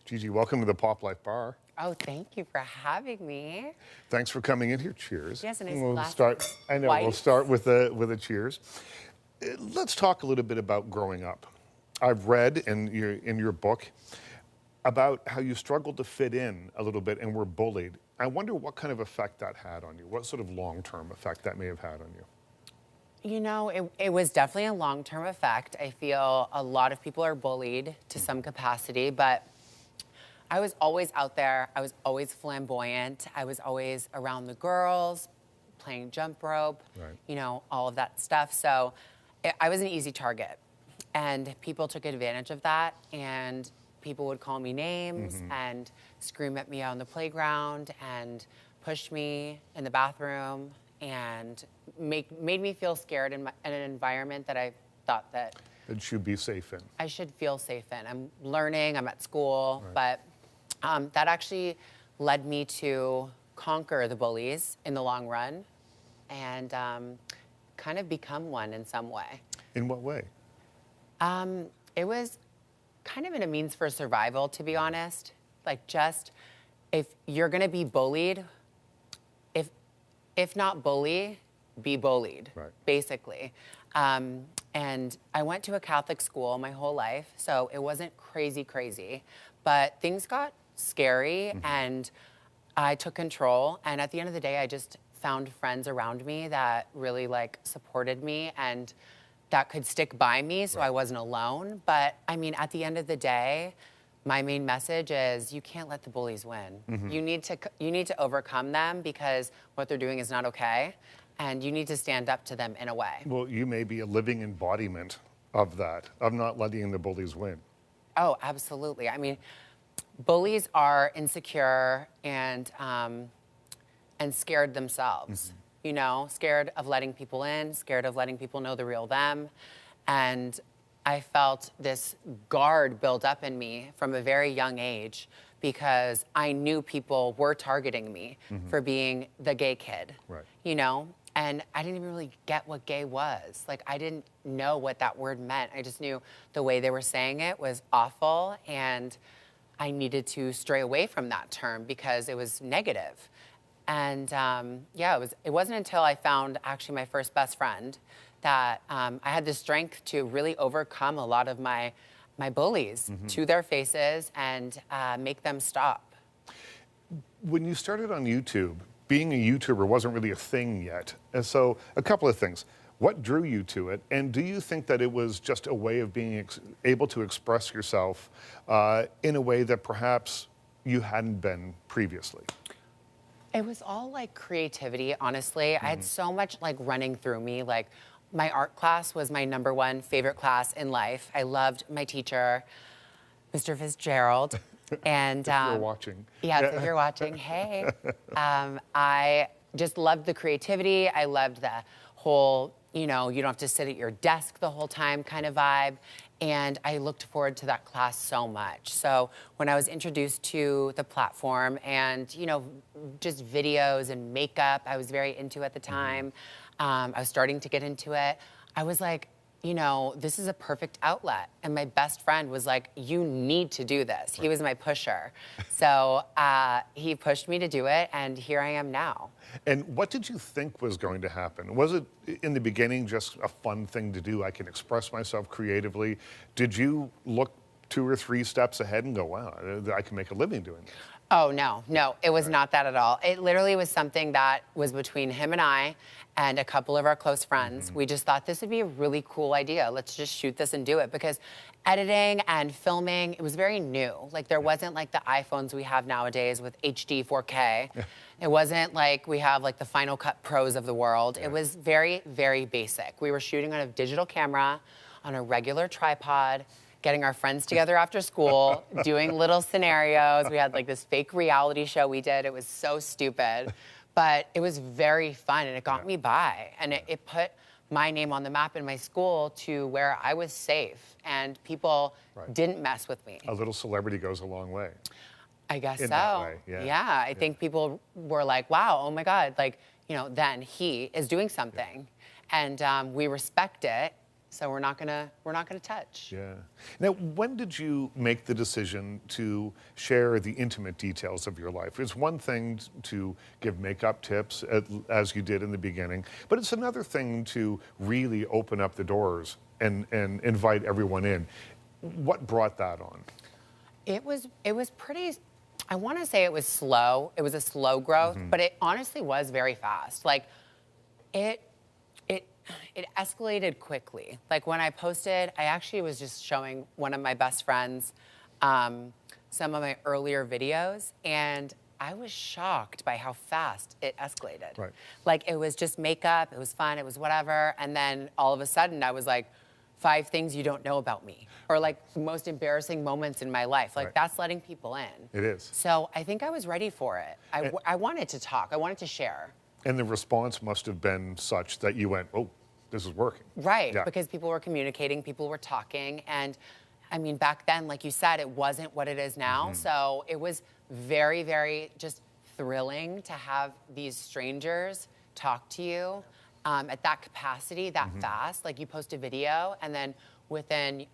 Gigi, welcome to the Pop Life Bar. Oh, thank you for having me. Thanks for coming in here. Cheers. Yes, and we'll start. I know. We'll start with a cheers. Let's talk a little bit about growing up. I've read in your book about how you struggled to fit in a little bit and were bullied. I wonder what kind of effect that had on you. What sort of long-term effect that may have had on you? You know, it was definitely a long-term effect. I feel a lot of people are bullied to some capacity, but I was always out there. I was always flamboyant. I was always around the girls, playing jump rope, you know, all of that stuff. So I was an easy target. And people took advantage of that. And people would call me names and scream at me on the playground and push me in the bathroom and made me feel scared in an environment that I thought that It should be safe in. I should feel safe in. I'm learning, I'm at school, but that actually led me to conquer the bullies in the long run and kind of become one in some way. In what way? It was kind of in a means for survival, to be honest. Like, just if you're gonna be bullied, if not bully, be bullied, basically. And I went to a Catholic school my whole life, so it wasn't crazy, but things got scary and I took control. And at the end of the day, I just found friends around me that really supported me and that could stick by me so I wasn't alone. But I mean, at the end of the day, my main message is you can't let the bullies win. You need to overcome them because what they're doing is not okay. And you need to stand up to them in a way. Well, you may be a living embodiment of that, of not letting the bullies win. Oh, absolutely. I mean, bullies are insecure and scared themselves. You know, scared of letting people in, scared of letting people know the real them. And I felt this guard build up in me from a very young age because I knew people were targeting me for being the gay kid, you know? And I didn't even really get what gay was. Like, I didn't know what that word meant. I just knew the way they were saying it was awful, and I needed to stray away from that term because it was negative. And yeah, it wasn't until I found actually my first best friend that I had the strength to really overcome a lot of my bullies to their faces and make them stop. When you started on YouTube, being a YouTuber wasn't really a thing yet. And so a couple of things. What drew you to it? And do you think that it was just a way of being able to express yourself in a way that perhaps you hadn't been previously? It was all like creativity, honestly. I had so much running through me. Like, my art class was my #1 favorite class in life. I loved my teacher, Mr. Fitzgerald. And if you're watching. Yeah, if you're watching, hey. I just loved the creativity. I loved the whole, you know, you don't have to sit at your desk the whole time kind of vibe. And I looked forward to that class so much. So when I was introduced to the platform and, you know, just videos and makeup, I was very into at the time. I was starting to get into it. I was like, you know, this is a perfect outlet. And my best friend was like, you need to do this. He was my pusher. So he pushed me to do it, and here I am now. And what did you think was going to happen? Was it, in the beginning, just a fun thing to do? I can express myself creatively. Did you look 2 or 3 steps ahead and go, wow, I can make a living doing this? Oh, no, it was not that at all. It literally was something that was between him and I and a couple of our close friends. We just thought this would be a really cool idea. Let's just shoot this and do it, because editing and filming, it was very new. Like, there wasn't like the iPhones we have nowadays with HD 4K. It wasn't like we have like the Final Cut Pros of the world. It was very, very basic. We were shooting on a digital camera on a regular tripod, getting our friends together after school, doing little scenarios. We had like this fake reality show we did. It was so stupid, but it was very fun, and it got me by. And it put my name on the map in my school to where I was safe and people didn't mess with me. A little celebrity goes a long way. I guess in so. That way, yeah, I think people were like, wow, oh my God, like, you know, then he is doing something. And we respect it. So we're not gonna touch. Yeah. Now, when did you make the decision to share the intimate details of your life? It's one thing to give makeup tips, as you did in the beginning, but it's another thing to really open up the doors and invite everyone in. What brought that on? It was pretty. I want to say it was slow. It was a slow growth, but it honestly was very fast. Like it escalated quickly. Like when I posted, I actually was just showing one of my best friends some of my earlier videos, and I was shocked by how fast it escalated. Right. Like it was just makeup, it was fun, it was whatever, and then all of a sudden I was like, 5 things you don't know about me, or like the most embarrassing moments in my life. Like that's letting people in. It is. So I think I was ready for it. I wanted to talk. I wanted to share. And the response must have been such that you went, oh, this is working. Right, Yeah. because people were communicating, people were talking, and I mean, back then, like you said, it wasn't what it is now. So it was very, very just thrilling to have these strangers talk to you at that capacity, that fast. Like you post a video, and then within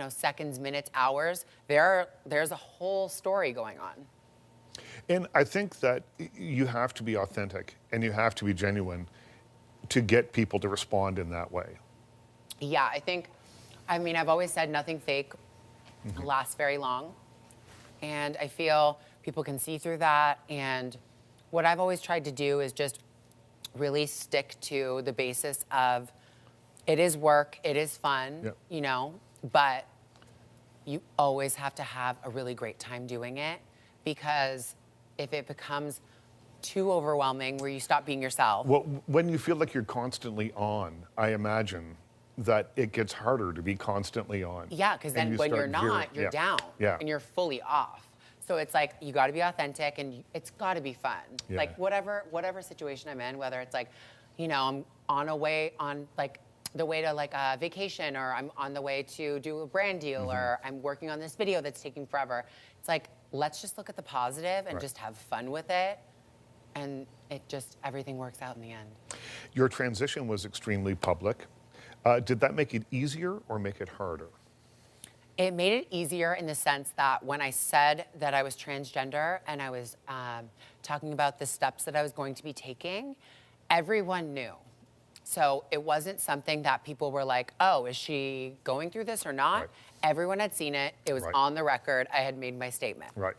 seconds, minutes, hours, there's a whole story going on. And I think that you have to be authentic and you have to be genuine to get people to respond in that way. Yeah, I mean, I've always said nothing fake lasts very long. And I feel people can see through that. And what I've always tried to do is just really stick to the basis of it is work, it is fun, but you always have to have a really great time doing it, because if it becomes too overwhelming where you stop being yourself. Well, when you feel like you're constantly on, I imagine that it gets harder to be constantly on. Yeah, because then when you're not, you're down and you're fully off. So it's like you got to be authentic, and it's got to be fun. Yeah. Like whatever situation I'm in, whether it's like, I'm on the way to like a vacation, or I'm on the way to do a brand deal, or I'm working on this video that's taking forever. It's like, let's just look at the positive and just have fun with it. And everything works out in the end. Your transition was extremely public. Did that make it easier or make it harder? It made it easier in the sense that when I said that I was transgender and I was talking about the steps that I was going to be taking, everyone knew. So it wasn't something that people were like, oh, is she going through this or not? Right. Everyone had seen it. It was on the record. I had made my statement. Right.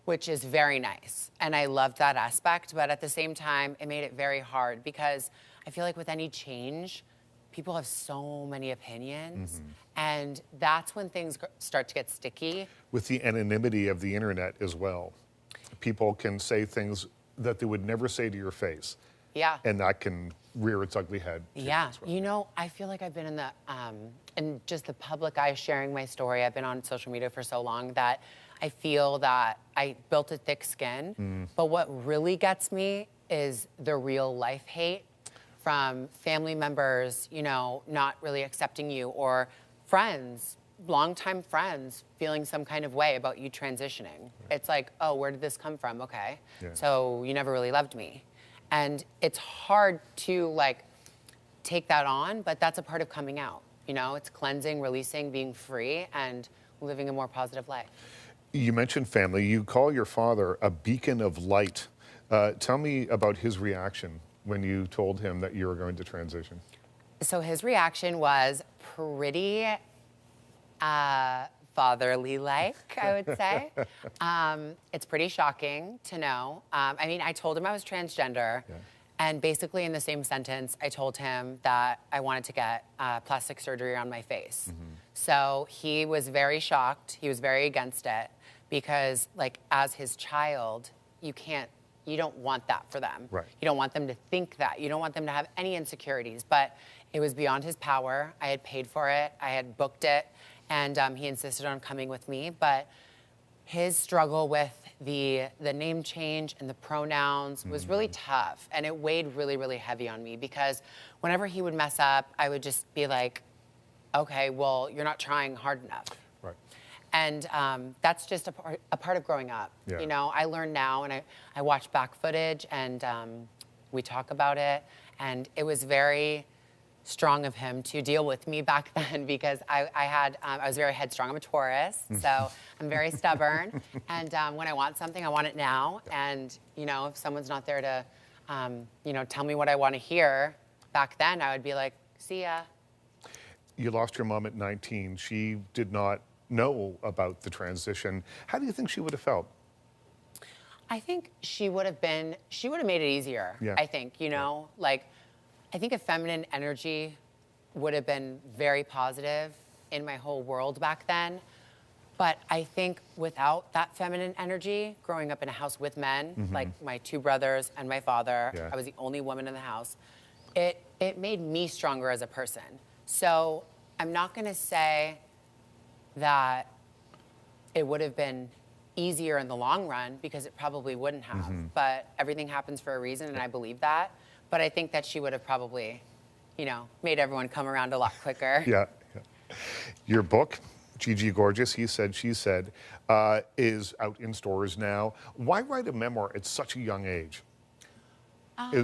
Which is very nice. And I loved that aspect. But at the same time, it made it very hard, because I feel like with any change, people have so many opinions. And that's when things start to get sticky. With the anonymity of the internet as well, people can say things that they would never say to your face. Yeah. And that can rear its ugly head. Yeah. I feel like I've been in just the public eye, sharing my story. I've been on social media for so long that I feel that I built a thick skin. But what really gets me is the real life hate from family members, not really accepting you, or friends, longtime friends, feeling some kind of way about you transitioning. Right. It's like, oh, where did this come from? Okay. Yeah. So you never really loved me. And it's hard to take that on, but that's a part of coming out. It's cleansing, releasing, being free, and living a more positive life. You mentioned family. You call your father a beacon of light. Tell me about his reaction when you told him that you were going to transition. So his reaction was pretty fatherly-like, I would say. It's pretty shocking to know. I told him I was transgender, and basically in the same sentence, I told him that I wanted to get plastic surgery on my face. So he was very shocked. He was very against it, because as his child, you don't want that for them. Right. You don't want them to think that. You don't want them to have any insecurities. But it was beyond his power. I had paid for it. I had booked it. And he insisted on coming with me. But his struggle with the name change and the pronouns was really tough. And it weighed really, really heavy on me, because whenever he would mess up, I would just be like, okay, well, you're not trying hard enough. Right. And that's just a part of growing up. Yeah. I learn now, and I watch back footage, and we talk about it. And it was very strong of him to deal with me back then because I was very headstrong. I'm a Taurus, so I'm very stubborn. And when I want something, I want it now. And, you know, if someone's not there to, you know, tell me what I want to hear, back then I would be like, see ya. You lost your mom at 19. She did not know about the transition. How do you think she would have felt? I think she would have made it easier. Yeah. I think, you know, like, I think a feminine energy would have been very positive in my whole world back then. But I think without that feminine energy, growing up in a house with men, like my 2 brothers and my father, Yeah. I was the only woman in the house, it made me stronger as a person. So I'm not gonna say that it would have been easier in the long run, because it probably wouldn't have. But everything happens for a reason, and I believe that. But I think that she would have probably, you know, made everyone come around a lot quicker. Yeah. Your book, Gigi Gorgeous, He Said, She Said, is out in stores now. Why write a memoir at such a young age?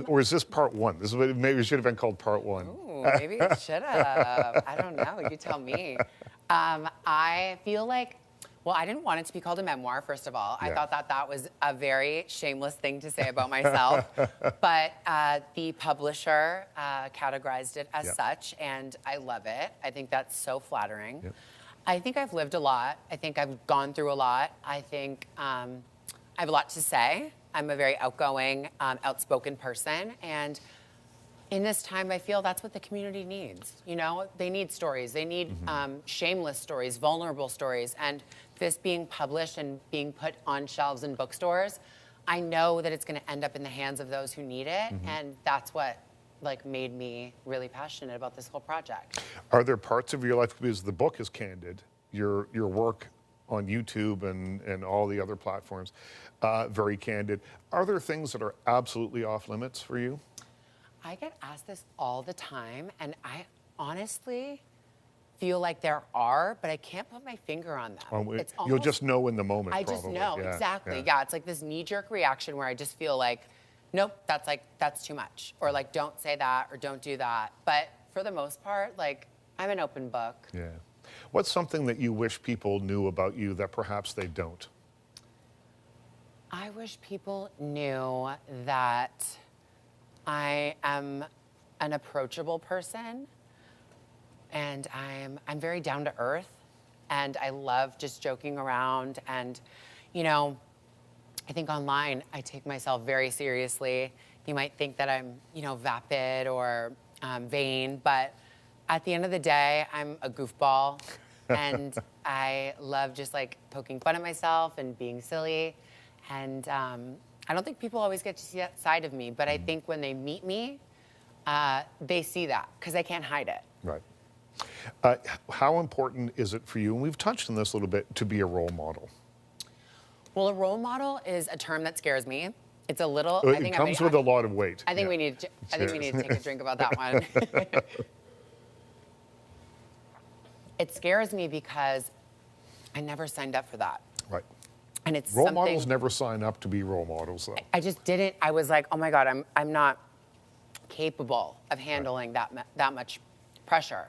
Or is this part 1? This is what maybe it should have been called part 1. Ooh, maybe it should have. I don't know. You tell me. I feel like, well, I didn't want it to be called a memoir, first of all. I thought that was a very shameless thing to say about myself. But the publisher categorized it as such, and I love it. I think that's so flattering. I think I've lived a lot. I think I've gone through a lot. I think I have a lot to say. I'm a very outgoing, outspoken person, and in this time, I feel that's what the community needs. You know, they need stories. They need shameless stories, vulnerable stories. And this being published and being put on shelves in bookstores, I know that it's going to end up in the hands of those who need it. And that's what, like, made me really passionate about this whole project. Are there parts of your life, because the book is candid, your work on YouTube and all the other platforms, very candid. Are there things that are absolutely off limits for you? I get asked this all the time, and I honestly feel like there are, but I can't put my finger on them. It's almost, you'll just know in the moment, I probably. just know, exactly. Yeah, it's like this knee-jerk reaction where I just feel like, nope, that's too much. Or like, don't say that, or don't do that. But for the most part, like, I'm an open book. Yeah. What's something that you wish people knew about you that perhaps they don't? I wish people knew that I am an approachable person, and I'm very down to earth, and I love just joking around. And, you know, I think online I take myself very seriously. You might think that I'm, you know, vapid or vain, but at the end of the day, I'm a goofball, and I love just like poking fun at myself and being silly. And I don't think people always get to see that side of me, but I think when they meet me, they see that, because I can't hide it. Right. How important is it for you, and we've touched on this a little bit, to be a role model? Well, a role model is a term that scares me. It's a little. It comes with a lot of weight. I think we need to. I think we need to take a drink about that one. It scares me because I never signed up for that. Right. And it's role models never sign up to be role models, though. I just didn't. I was like, oh my God, I'm not capable of handling that much pressure.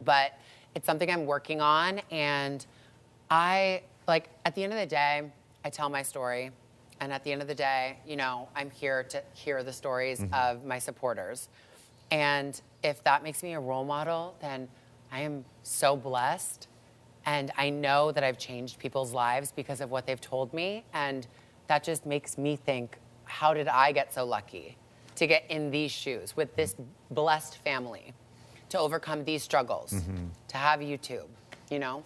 But it's something I'm working on, and at the end of the day, I tell my story, and at the end of the day, you know, I'm here to hear the stories of my supporters. And if that makes me a role model, then I am so blessed. And I know that I've changed people's lives because of what they've told me. And that just makes me think, how did I get so lucky to get in these shoes with this blessed family, to overcome these struggles, to have YouTube, you know?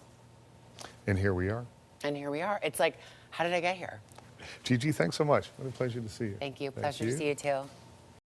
And here we are. And here we are. It's like, how did I get here? Gigi, thanks so much. What a pleasure to see you. Thank you. Pleasure to see you too.